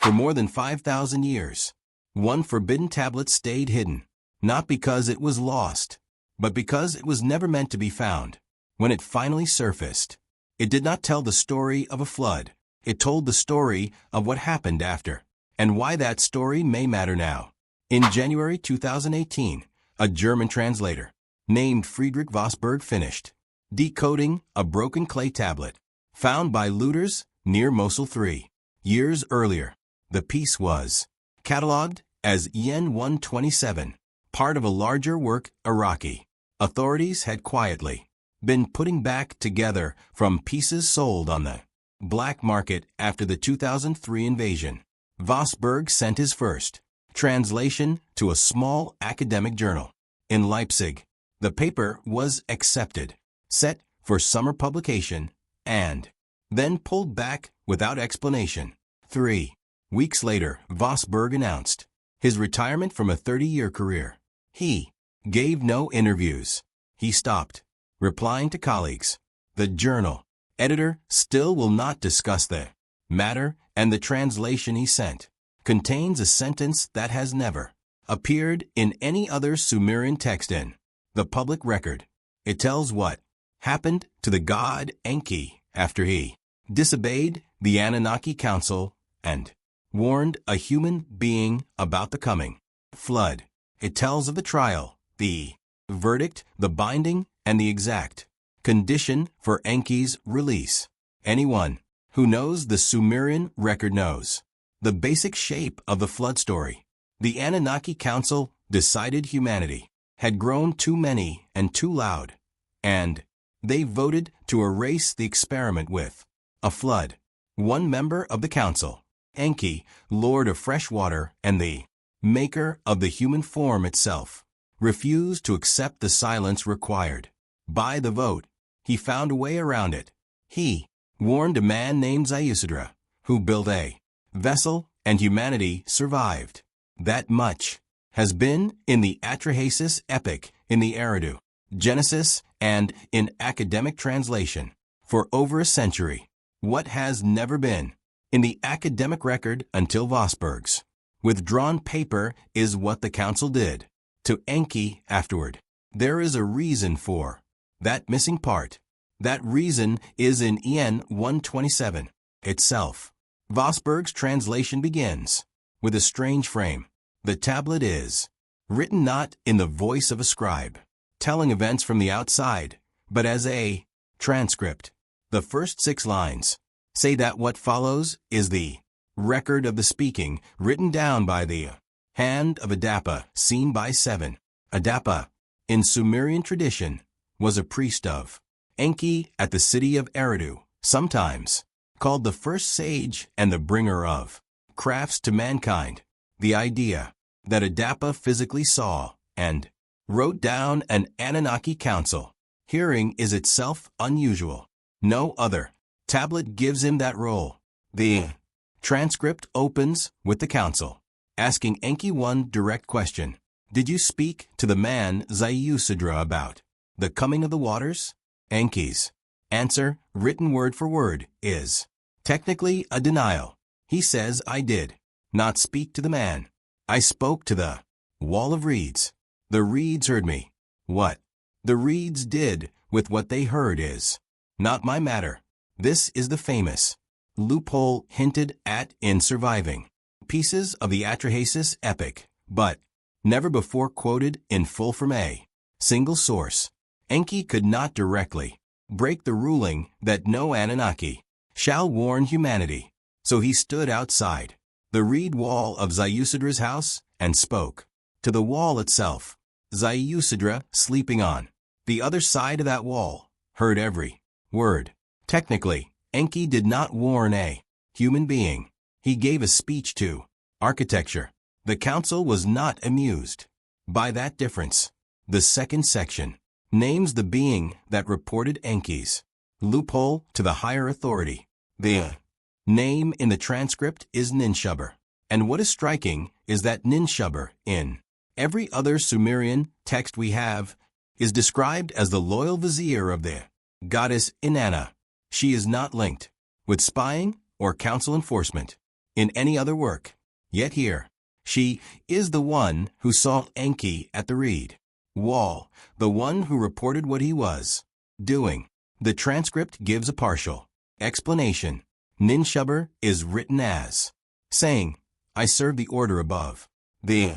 For more than 5,000 years, one forbidden tablet stayed hidden, not because it was lost, but because it was never meant to be found. When it finally surfaced, it did not tell the story of a flood. It told the story of what happened after, and why that story may matter now. In January 2018, a German translator named Friedrich Vosberg finished decoding a broken clay tablet found by looters near Mosul 3 years earlier. The piece was catalogued as EN 127, part of a larger work Iraqi authorities had quietly been putting back together from pieces sold on the black market after the 2003 invasion. Vosberg sent his first translation to a small academic journal in Leipzig. The paper was accepted, set for summer publication, and then pulled back without explanation. 3 weeks later, Vosberg announced his retirement from a 30-year career. He gave no interviews. He stopped replying to colleagues. The journal editor still will not discuss the matter, and the translation he sent contains a sentence that has never appeared in any other Sumerian text in the public record. It tells what happened to the god Enki after he disobeyed the Anunnaki council and warned a human being about the coming flood. It tells of the trial, the verdict, the binding, and the exact condition for Enki's release. Anyone who knows the Sumerian record knows the basic shape of the flood story. The Anunnaki Council decided humanity had grown too many and too loud, and they voted to erase the experiment with a flood. One member of the council, Enki, lord of fresh water and the maker of the human form itself, refused to accept the silence required by the vote. He found a way around it. He warned a man named Ziusudra, who built a vessel, and humanity survived. That much has been in the Atrahasis epic, in the Eridu, Genesis, and in academic translation for over a century. What has never been in the academic record until Vosberg's withdrawn paper is what the council did to Enki afterward. There is a reason for that missing part. That reason is in EN 127 itself. Vosberg's translation begins with a strange frame. The tablet is written not in the voice of a scribe, telling events from the outside, but as a transcript. The first 6 lines say that what follows is the record of the speaking written down by the hand of Adapa, seen by 7. Adapa, in Sumerian tradition, was a priest of Enki at the city of Eridu, sometimes called the first sage and the bringer of crafts to mankind. The idea that Adapa physically saw and wrote down an Anunnaki council hearing is itself unusual. No other tablet gives him that role. The transcript opens with the council asking Enki one direct question. Did you speak to the man Ziusudra about the coming of the waters? Enki's answer, written word for word, is technically a denial. He says, I did not speak to the man. I spoke to the wall of reeds. The reeds heard me. What the reeds did with what they heard is not my matter. This is the famous loophole hinted at in surviving pieces of the Atrahasis epic, but never before quoted in full from a single source. Enki could not directly break the ruling that no Anunnaki shall warn humanity, so he stood outside the reed wall of Ziusudra's house and spoke to the wall itself. Ziusudra, sleeping on the other side of that wall, heard every word. Technically, Enki did not warn a human being. He gave a speech to architecture. The council was not amused by that difference. The second section names the being that reported Enki's loophole to the higher authority. The name in the transcript is Ninshubur, and what is striking is that Ninshubur, in every other Sumerian text we have, is described as the loyal vizier of the goddess Inanna. She is not linked with spying or council enforcement. in any other work. Yet here, she is the one who saw Enki at the reed wall, the one who reported what he was doing. The transcript gives a partial explanation. Ninshuber is written as saying, I serve the order above. The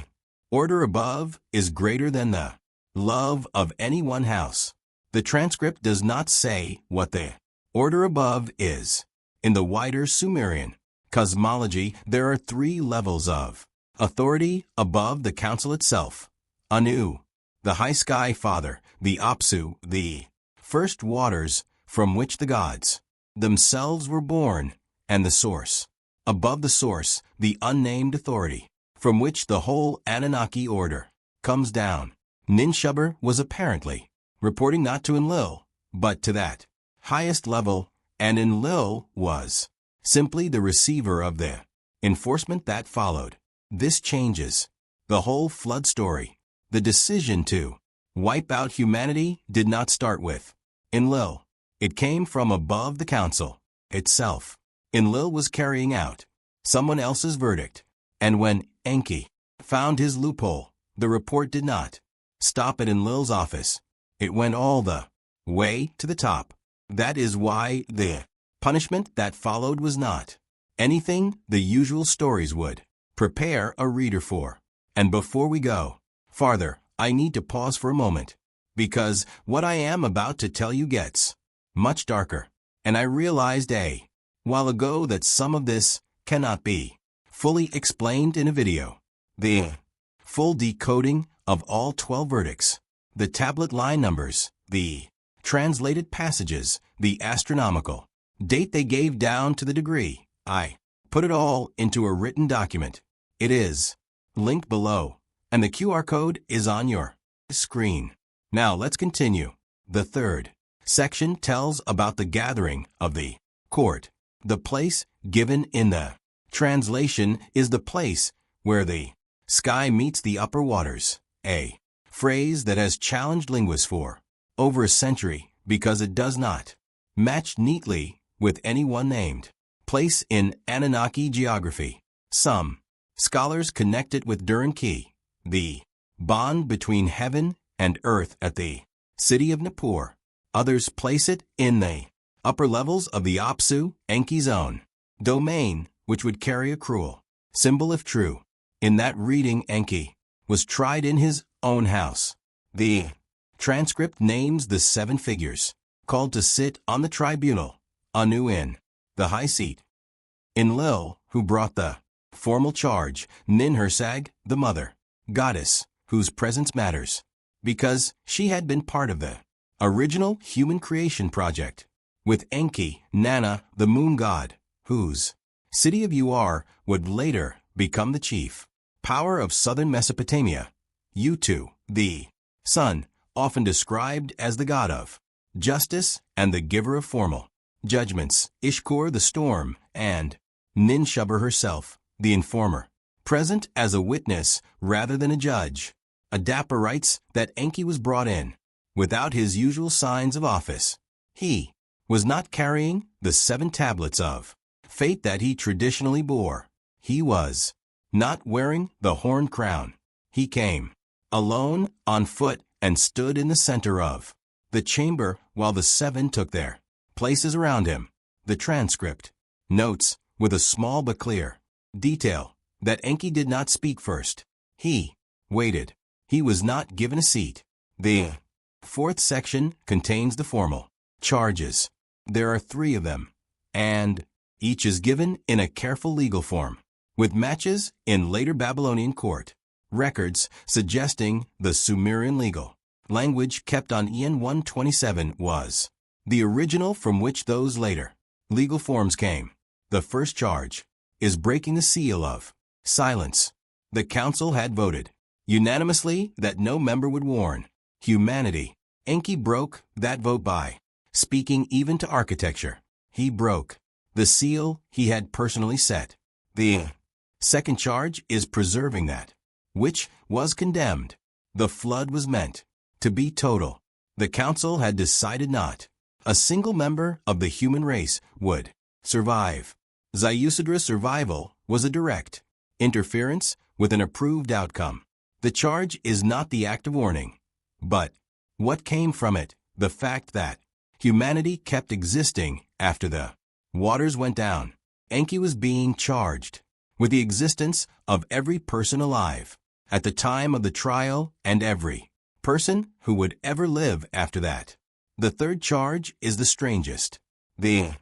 order above is greater than the love of any one house. The transcript does not say what the order above is. In the wider Sumerian cosmology, there are 3 levels of authority above the council itself. Anu, the high sky father, the Apsu, the first waters from which the gods themselves were born, and the source. Above the source, the unnamed authority, from which the whole Anunnaki order comes down. Ninshuber was apparently reporting not to Enlil, but to that highest level, and Enlil was simply the receiver of the enforcement that followed. This changes the whole flood story. The decision to wipe out humanity did not start with Enlil. It came from above the council itself. Enlil was carrying out someone else's verdict. And when Enki found his loophole, the report did not stop at Enlil's office. It went all the way to the top. That is why the punishment that followed was not anything the usual stories would prepare a reader for. And before we go farther, I need to pause for a moment, because what I am about to tell you gets much darker. And I realized a while ago that some of this cannot be fully explained in a video. The full decoding of all 12 verdicts, the tablet line numbers, the translated passages, the astronomical date they gave down to the degree I put it all into a written document. It is linked below, and the QR code is on your screen. Now let's continue. The third section tells about the gathering of the court. The place given in the translation is the place where the sky meets the upper waters, a phrase that has challenged linguists for over a century because it does not match neatly with any one named place in Anunnaki geography. Some scholars connect it with Enki, the bond between heaven and earth at the city of Nippur. Others place it in the upper levels of the Apsu, Enki's own domain, which would carry a cruel symbol if true. In that reading, Enki was tried in his own house. The transcript names the 7 figures called to sit on the tribunal. Anu in the high seat, Enlil, who brought the formal charge, Ninhursag, the mother goddess, whose presence matters because she had been part of the original human creation project, with Enki, Nana, the moon god, whose city of Ur would later become the chief power of southern Mesopotamia. Utu, the sun, often described as the god of justice and the giver of formal judgments, Ishkur the storm, and Ninshuber herself, the informer, present as a witness rather than a judge. Adapa writes that Enki was brought in without his usual signs of office. He was not carrying the 7 tablets of fate that he traditionally bore. He was not wearing the horned crown. He came alone on foot and stood in the center of the chamber while the 7 took their places around him. The transcript notes with a small but clear detail that Enki did not speak first. He waited. He was not given a seat. The 4th section contains the formal charges. There are 3 of them, and each is given in a careful legal form, with matches in later Babylonian court records suggesting the Sumerian legal language kept on EN 127 was the original from which those later legal forms came. The first charge is breaking the seal of silence. The council had voted unanimously that no member would warn humanity. Enki broke that vote by speaking even to architecture. He broke the seal he had personally set. The second charge is preserving that which was condemned. The flood was meant to be total. The council had decided not a single member of the human race would survive. Ziusadra's survival was a direct interference with an approved outcome. The charge is not the act of warning, but what came from it, the fact that humanity kept existing after the waters went down. Enki was being charged with the existence of every person alive at the time of the trial and every person who would ever live after that. The third charge is the strangest. The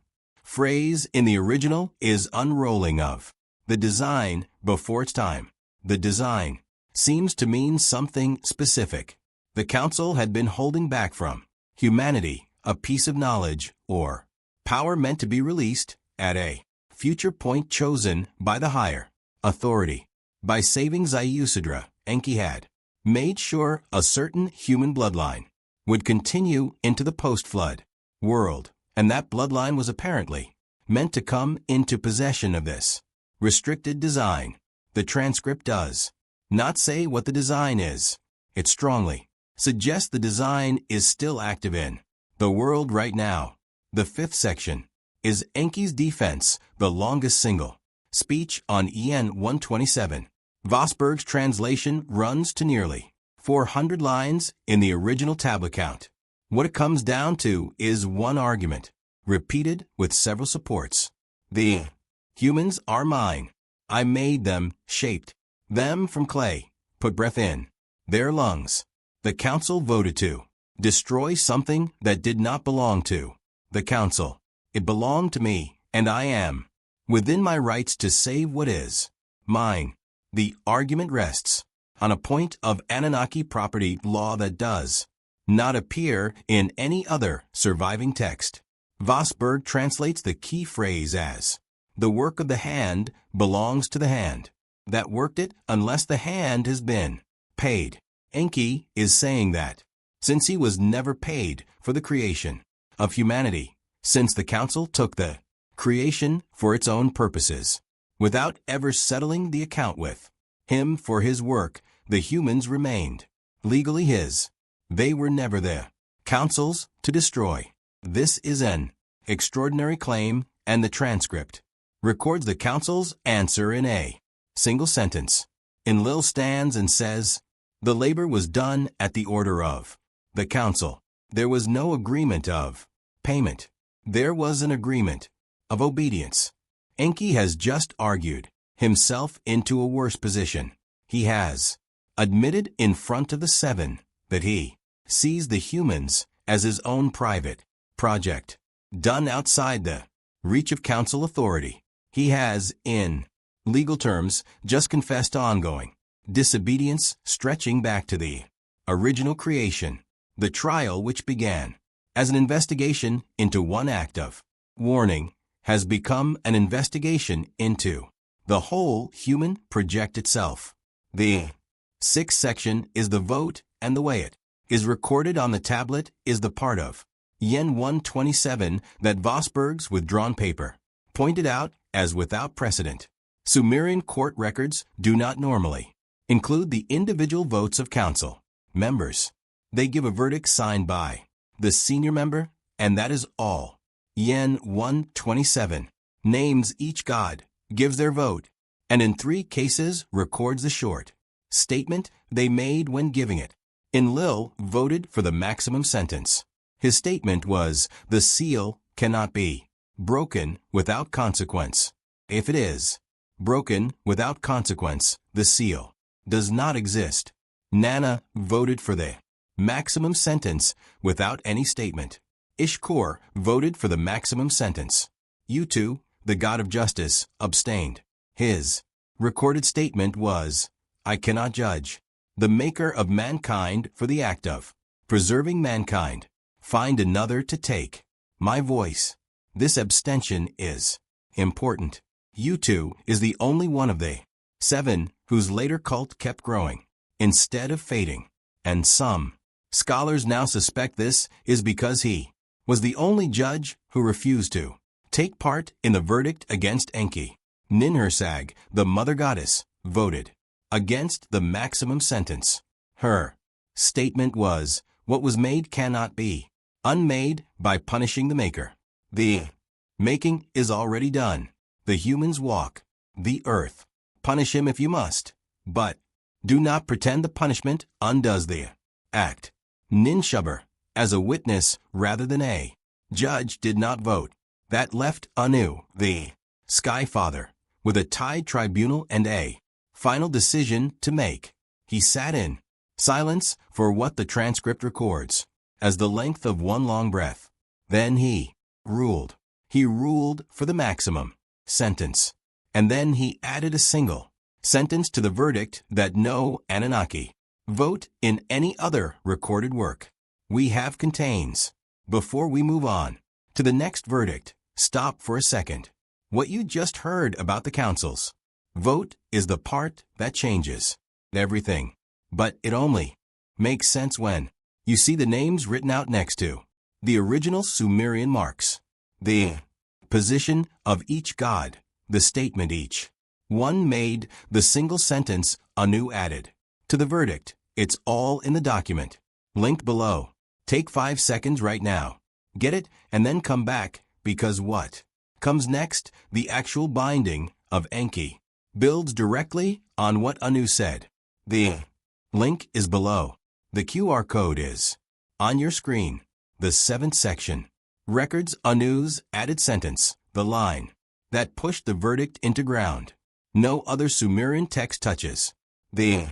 phrase in the original is unrolling of the design before its time. The design seems to mean something specific. The council had been holding back from humanity a piece of knowledge or power meant to be released at a future point chosen by the higher authority. By saving Ziusudra, Enki had made sure a certain human bloodline would continue into the post-flood world, and that bloodline was apparently meant to come into possession of this restricted design. The transcript does not say what the design is. It strongly suggests the design is still active in the world right now. The fifth section is Enki's defense, the longest single speech on EN 127. Vosburg's translation runs to nearly 400 lines in the original tablet count. What it comes down to is one argument, repeated with several supports. The humans are mine. I made them, shaped them from clay, put breath in their lungs. The council voted to destroy something that did not belong to the council. It belonged to me, and I am within my rights to save what is mine. The argument rests on a point of Anunnaki property law that does not appear in any other surviving text. Vosburg translates the key phrase as, "The work of the hand belongs to the hand that worked it unless the hand has been paid." Enki is saying that, since he was never paid for the creation of humanity, since the council took the creation for its own purposes, without ever settling the account with him for his work, the humans remained legally his. They were never the council's to destroy. This is an extraordinary claim, and the transcript records the council's answer in a single sentence. Enlil stands and says, "The labor was done at the order of the council. There was no agreement of payment. There was an agreement of obedience." Enki has just argued himself into a worse position. He has admitted in front of the seven that he sees the humans as his own private project, done outside the reach of council authority. He has, in legal terms, just confessed ongoing disobedience stretching back to the original creation. The trial, which began as an investigation into one act of warning, has become an investigation into the whole human project itself. The sixth section is the vote, and the way it is recorded on the tablet is the part of Yen 127 that Vosburg's withdrawn paper pointed out as without precedent. Sumerian court records do not normally include the individual votes of council members. They give a verdict signed by the senior member, and that is all. Yen 127 names each god, gives their vote, and in 3 cases records the short statement they made when giving it. Enlil voted for the maximum sentence. His statement was, "The seal cannot be broken without consequence. If it is broken without consequence, the seal does not exist." Nana voted for the maximum sentence without any statement. Ishkur voted for the maximum sentence. Utu, the god of justice, abstained. His recorded statement was, "I cannot judge the maker of mankind for the act of preserving mankind. Find another to take my voice." This abstention is important. Utu is the only one of the 7 whose later cult kept growing instead of fading, and some scholars now suspect this is because he was the only judge who refused to take part in the verdict against Enki. Ninhursag, the mother goddess, voted against the maximum sentence. Her statement was, "What was made cannot be unmade by punishing the maker. The making is already done. The humans walk the earth. Punish him if you must, but do not pretend the punishment undoes the act. Ninshuber, as a witness rather than a judge, did not vote. That left Anu, the Sky Father, with a tied tribunal and a final decision to make. He sat in silence for what the transcript records as the length of one long breath. Then he ruled. He ruled for the maximum sentence. And then he added a single sentence to the verdict that no Anunnaki vote in any other recorded work we have contains. Before we move on to the next verdict, stop for a second. What you just heard about the councils vote is the part that changes everything. But it only makes sense when you see the names written out next to the original Sumerian marks, the position of each god, the statement each one made, the single sentence Anu added to the verdict. It's all in the document linked below. Take 5 seconds right now. Get it and then come back, because what comes next, the actual binding of Enki, builds directly on what Anu said. The link is below. The QR code is on your screen. The 7th section records Anu's added sentence, the line that pushed the verdict into ground. No other Sumerian text touches. The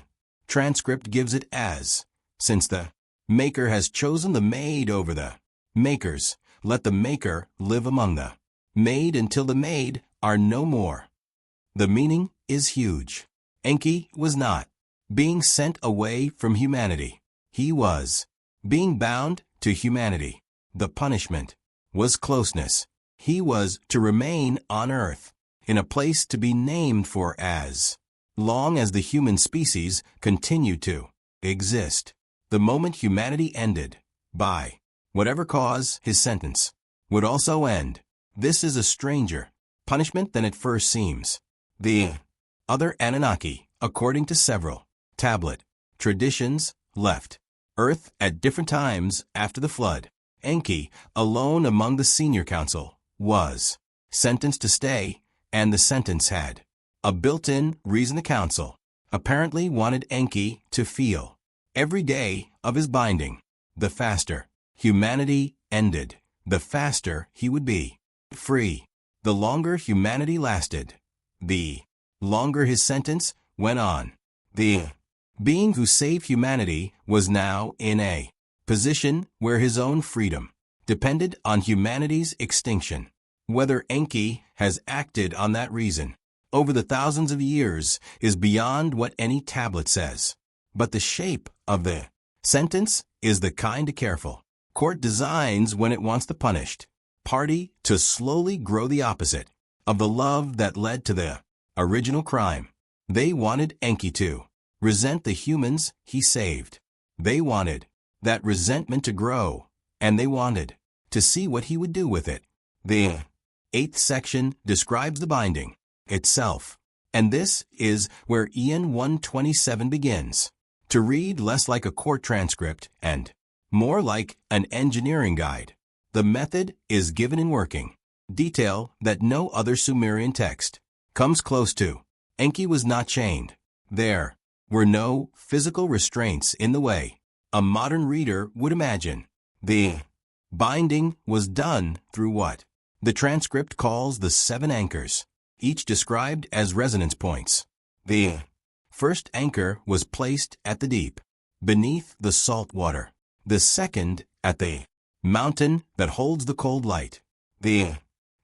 transcript gives it as, since the Maker has chosen the made over the makers, let the Maker live among the made until the made are no more. The meaning is huge. Enki was not being sent away from humanity. He was being bound to humanity. The punishment was closeness. He was to remain on earth, in a place to be named for as long as the human species continued to exist. The moment humanity ended, by whatever cause, his sentence would also end. This is a stranger punishment than it first seems. The other Anunnaki, according to several tablet traditions, left Earth at different times after the flood. Enki, alone among the senior council, was sentenced to stay, and the sentence had a built-in reason. The council apparently wanted Enki to feel every day of his binding. The faster humanity ended, the faster he would be free. The longer humanity lasted, the longer his sentence went on. The being who saved humanity was now in a position where his own freedom depended on humanity's extinction. Whether Enki has acted on that reason over the thousands of years is beyond what any tablet says. But the shape of the sentence is the kind a careful court designs when it wants the punished party to slowly grow the opposite of the love that led to the original crime. They wanted Enki to resent the humans he saved. They wanted that resentment to grow, and they wanted to see what he would do with it. The 8th section describes the binding itself, and this is where EN 127 begins to read less like a court transcript and more like an engineering guide. The method is given in working detail that no other Sumerian text comes close to. Enki was not chained. There were no physical restraints in the way a modern reader would imagine. The binding was done through what the transcript calls the 7 anchors, each described as resonance points. The first anchor was placed at the deep, beneath the salt water. The second at the mountain that holds the cold light. The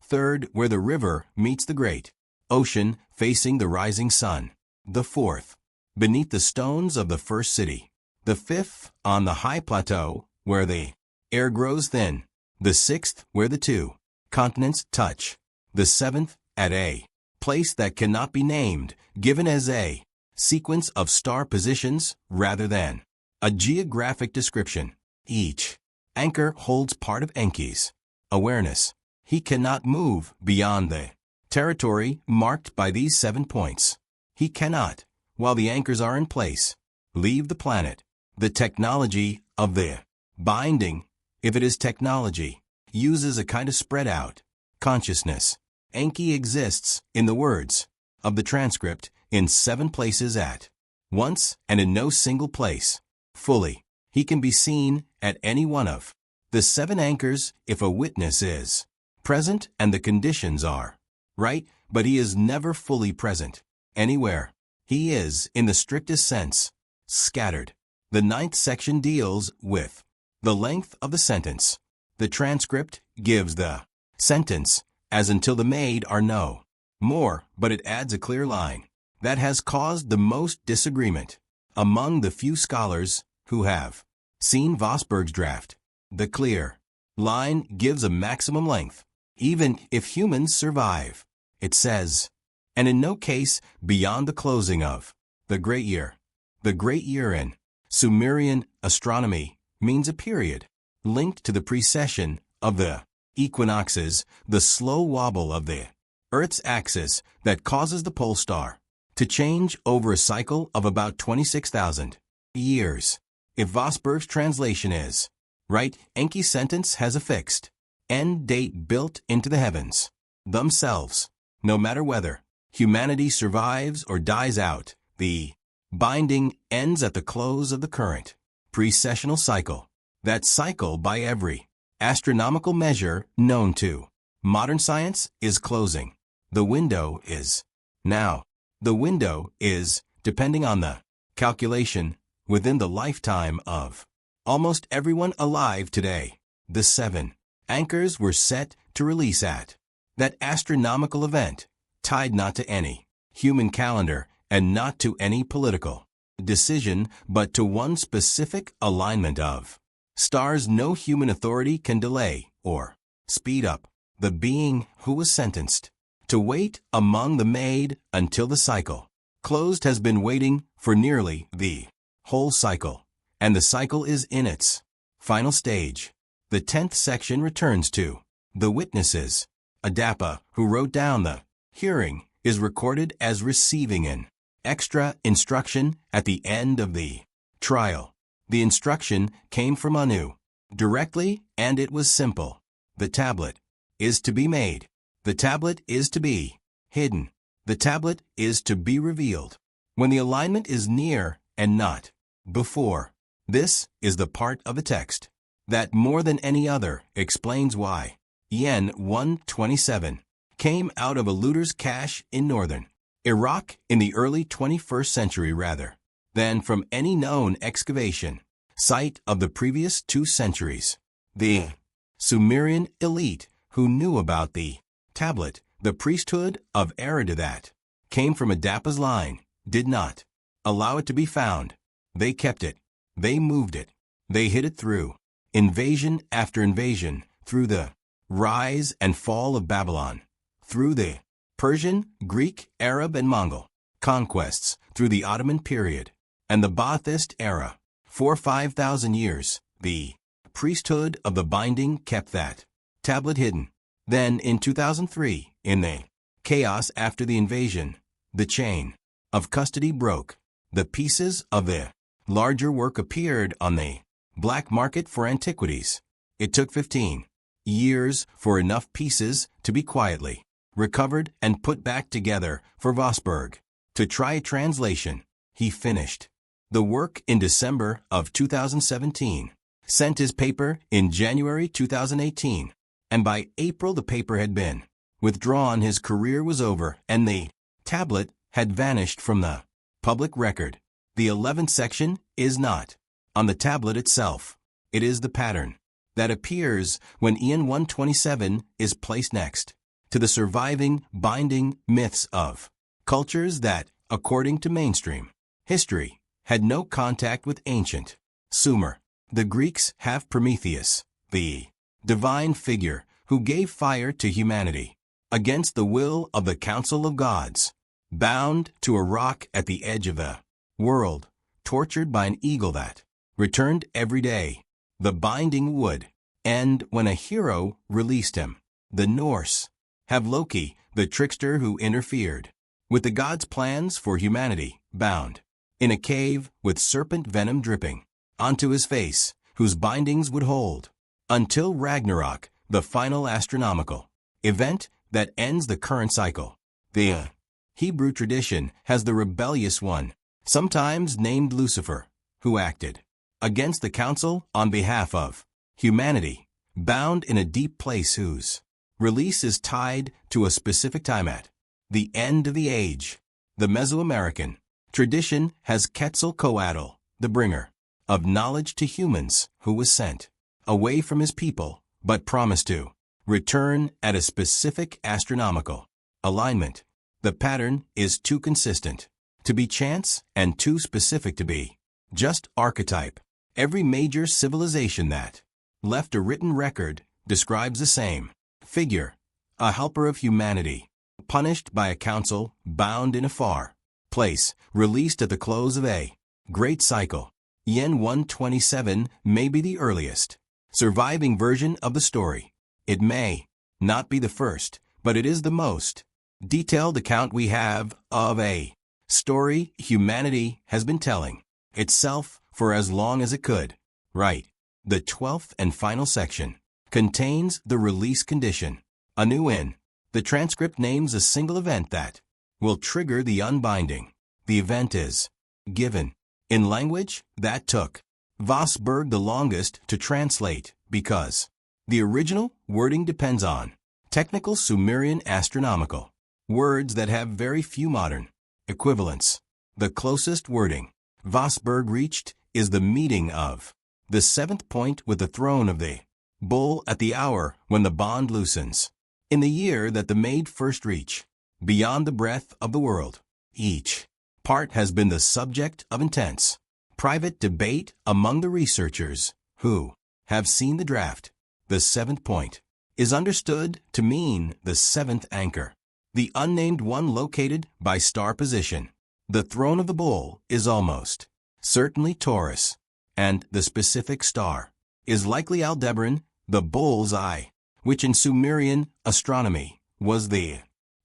third where the river meets the great ocean facing the rising sun. The fourth beneath the stones of the first city. The fifth on the high plateau where the air grows thin. The sixth where the 2 continents touch. The 7th at a place that cannot be named, given as a sequence of star positions rather than a geographic description. Each anchor holds part of Enki's awareness. He cannot move beyond the territory marked by these 7 points. He cannot, while the anchors are in place, leave the planet. The technology of the binding, if it is technology, uses a kind of spread out consciousness. Enki exists, in the words of the transcript in 7 places at once and in no single place. Fully, he can be seen at any one of the 7 anchors if a witness is present and the conditions are right, but he is never fully present anywhere. He is, in the strictest sense, scattered. The 9th section deals with the length of the sentence. The transcript gives the sentence as until the made are no more, but it adds a clear line that has caused the most disagreement among the few scholars who have seen Vosburg's draft. The clear line gives a maximum length, even if humans survive. It says, and in no case beyond the closing of the great year. The great year in Sumerian astronomy means a period linked to the precession of the equinoxes, the slow wobble of the Earth's axis that causes the pole star to change over a cycle of about 26,000 years. If Vosburg's translation is right, Enki's sentence has a fixed end date built into the heavens themselves. No matter whether humanity survives or dies out, the binding ends at the close of the current precessional cycle. That cycle, by every astronomical measure known to modern science, is closing. The window is now. The window is, depending on the calculation, within the lifetime of almost everyone alive today. The 7 anchors were set to release at that astronomical event, tied not to any human calendar and not to any political decision, but to one specific alignment of stars no human authority can delay or speed up. The being who was sentenced to wait among the made until the cycle closed has been waiting for nearly the whole cycle, and the cycle is in its final stage. The 10th section returns to the witnesses. Adapa, who wrote down the hearing, is recorded as receiving an extra instruction at the end of the trial. The instruction came from Anu directly, and it was simple. The tablet is to be made. The tablet is to be hidden. The tablet is to be revealed when the alignment is near and not before. This is the part of the text that more than any other explains why Yen 127 came out of a looter's cache in northern Iraq in the early 21st century rather than from any known excavation site of the previous 2 centuries. The Sumerian elite who knew about the tablet, the priesthood of Eridadat, came from Adapa's line, did not allow it to be found. They kept it. They moved it. They hid it through invasion after invasion, through the rise and fall of Babylon, through the Persian, Greek, Arab, and Mongol conquests, through the Ottoman period, and the Baathist era. For 5,000 years, the priesthood of the binding kept that tablet hidden. Then, in 2003, in the chaos after the invasion, the chain of custody broke. The pieces of the larger work appeared on the black market for antiquities. It took 15 years for enough pieces to be quietly recovered and put back together for Vosburg to try a translation. He finished the work in December of 2017, sent his paper in January 2018, and by April the paper had been withdrawn. His career was over, and the tablet had vanished from the public record. The 11th section is not on the tablet itself. It is the pattern that appears when Ien 127 is placed next to the surviving binding myths of cultures that, according to mainstream history, had no contact with ancient Sumer. The Greeks have Prometheus, the divine figure who gave fire to humanity against the will of the council of gods, bound to a rock at the edge of the world, tortured by an eagle that returned every day. The binding would end when a hero released him. The Norse have Loki, the trickster who interfered with the gods' plans for humanity, bound in a cave with serpent venom dripping onto his face, whose bindings would hold until Ragnarok, the final astronomical event that ends the current cycle. The Hebrew tradition has the rebellious one, sometimes named Lucifer, who acted against the council on behalf of humanity, bound in a deep place whose release is tied to a specific time at the end of the age. The Mesoamerican tradition has Quetzalcoatl, the bringer of knowledge to humans, who was sent away from his people, but promised to return at a specific astronomical alignment. The pattern is too consistent to be chance and too specific to be just archetype. Every major civilization that left a written record describes the same figure, a helper of humanity, punished by a council, bound in a far place, released at the close of a great cycle. Yen 127 may be the earliest surviving version of the story. It may not be the first, but it is the most detailed account we have of a story humanity has been telling itself for as long as it could. Right. The 12th and final section contains the release condition. Anu in. The transcript names a single event that will trigger the unbinding. The event is given in language that took Vosburg the longest to translate because the original wording depends on technical Sumerian astronomical words that have very few modern equivalents. The closest wording Vosburg reached is the meeting of the seventh point with the throne of the bull at the hour when the bond loosens. In the year that the maid first reach beyond the breadth of the world. Each part has been the subject of intense private debate among the researchers who have seen the draft. The seventh point is understood to mean the seventh anchor, the unnamed one located by star position. The throne of the bull is almost certainly Taurus, and the specific star is likely Aldebaran, the bull's eye, which in Sumerian astronomy was the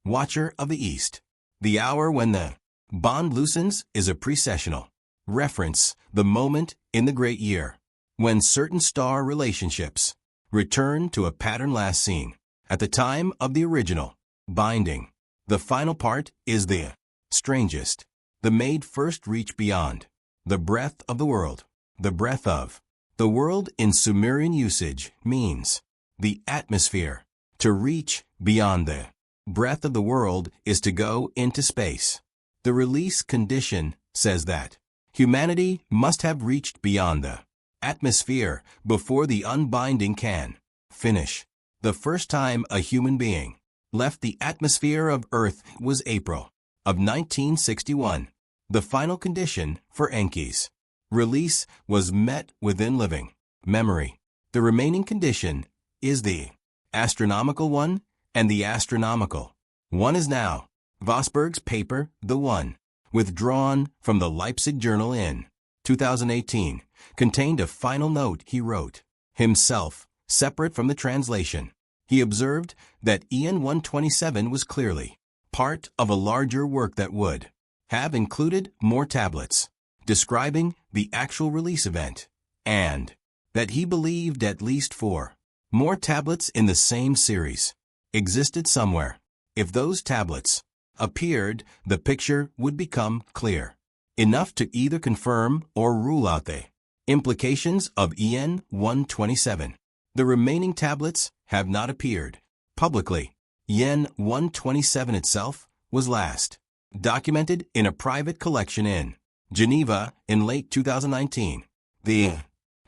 watcher of the east. The hour when the bond loosens is a precessional reference, the moment in the great year when certain star relationships return to a pattern last seen at the time of the original binding. The final part is the strangest. The maid first reach beyond the breadth of the world. The breadth of the world in Sumerian usage means the atmosphere. To reach beyond the breadth of the world is to go into space. The release condition says that humanity must have reached beyond the atmosphere before the unbinding can finish. The first time a human being left the atmosphere of Earth was April of 1961. The final condition for Enki's release was met within living memory. The remaining condition is the astronomical one, and the astronomical one is now Vosburg's paper, The One, withdrawn from the Leipzig Journal in 2018, contained a final note he wrote himself, separate from the translation. He observed that EN 127 was clearly part of a larger work that would have included more tablets describing the actual release event, and that he believed at least 4 more tablets in the same series existed somewhere. If those tablets appeared, the picture would become clear enough to either confirm or rule out the implications of EN 127. The remaining tablets have not appeared publicly. EN 127 itself was last documented in a private collection in Geneva in late 2019. The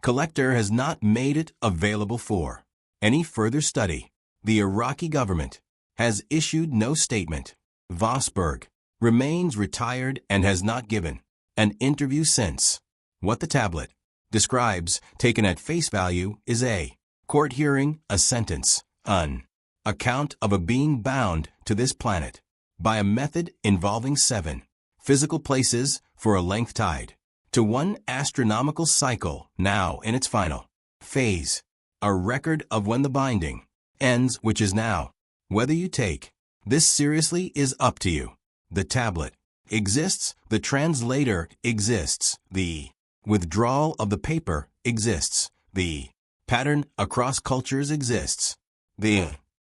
collector has not made it available for any further study. The Iraqi government has issued no statement. Vosburg remains retired and has not given an interview since. What the tablet describes, taken at face value, is a court hearing, a sentence, an account of a being bound to this planet by a method involving 7 physical places for a length tied to 1 astronomical cycle, now in its final phase. A record of when the binding ends, which is now. Whether you take this seriously is up to you. The tablet exists, the translator exists, the withdrawal of the paper exists, the pattern across cultures exists. The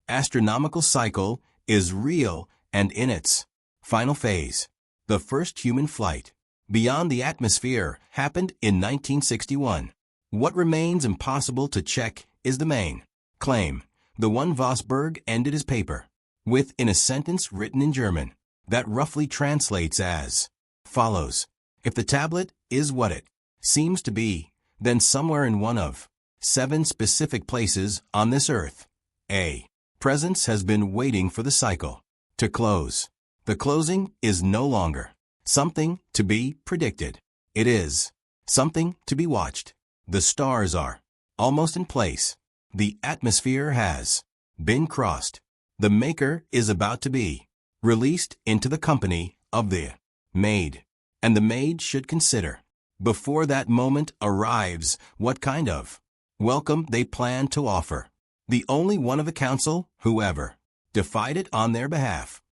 astronomical cycle is real, and in its Final phase. The first human flight beyond the atmosphere happened in 1961. What remains impossible to check is the main claim, the one Vosberg ended his paper with in a sentence written in German that roughly translates as follows. If the tablet is what it seems to be, then somewhere in one of 7 specific places on this earth, a presence has been waiting for the cycle to close. The closing is no longer something to be predicted. It is something to be watched. The stars are almost in place. The atmosphere has been crossed. The maker is about to be released into the company of the maid. And the maid should consider, before that moment arrives, what kind of welcome they plan to offer. The only one of the council, whoever defied it on their behalf,